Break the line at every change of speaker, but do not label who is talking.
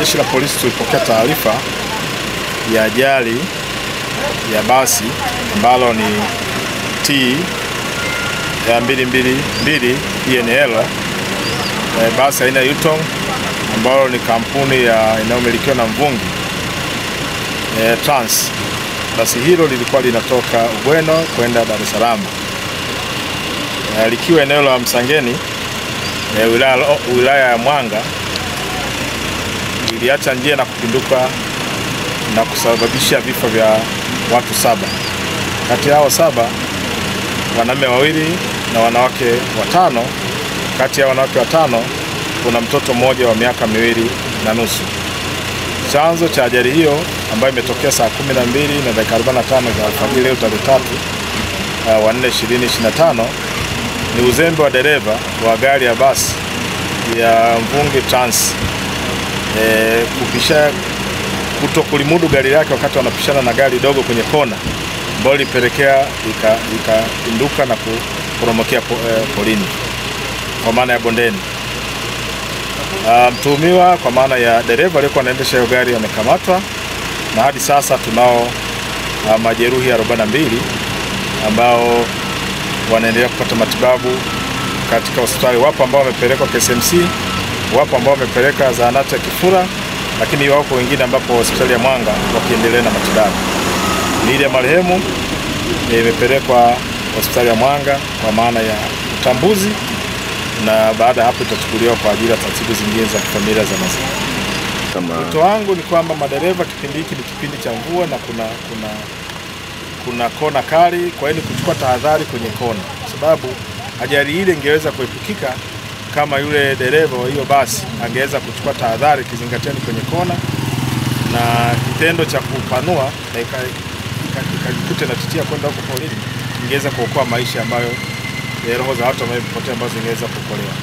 Jeshi la polisi tulipokea taarifa ya ajali ya basi ambalo ni T ya 222 ENL, basi aina ya Yutong ambalo ni kampuni inayomilikiwa na Mvungi Trans. Basi hilo lilikuwa linatoka Ugweno kwenda Dar es Salaam, likiwa eneo la Msangeni, wilaya ya Mwanga. Iliacha njia na kupinduka na kusababisha vifo vya watu 7. Kati yao 7 wanaume 2 na wanawake 5. Kati ya wanawake 5 kuna mtoto mmoja wa miaka 2.5. Chanzo cha ajali hiyo ambayo imetokea saa 12:45 za alfajiri leo tarehe 3/4/2025 ni uzembe wa dereva wa gari ya basi ya Mvungi Trans kutokulimudu gari lake wakati wanapishana na gari dogo kwenye kona, ambalo lilipelekea ikapinduka na kuporomokea polini, kwa maana ya bondeni. Mtuhumiwa kwa maana ya dereva aliyekuwa anaendesha hiyo gari amekamatwa, na hadi sasa tunao majeruhi 42 ambao wanaendelea kupata matibabu katika hospitali. Wapo ambao wamepelekwa KSMC, wapo ambao wamepeleka zahanati ya Kifura, lakini wapo wengine ambapo hospitali ya Mwanga wakiendelea na matibabu. Miili ya marehemu imepelekwa hospitali ya Mwanga kwa maana ya utambuzi, na baada hapo itachukuliwa kwa ajili ya taratibu zingine za kifamilia za mazishi. Wito wangu ni kwamba madereva, kipindi hiki ni kipindi cha mvua na kuna kona kali, kwa hiyo kuchukua tahadhari kwenye kona, kwa sababu ajali ile ingeweza kuepukika kama yule dereva wa hiyo basi angeweza kuchukua tahadhari, kizingatia ni kwenye kona, na kitendo cha kupanua na ikajikuta na titia kwenda huko polini ingeweza kuokoa maisha ambayo roho za watu wamepotea ambazo zingeweza kuokolewa.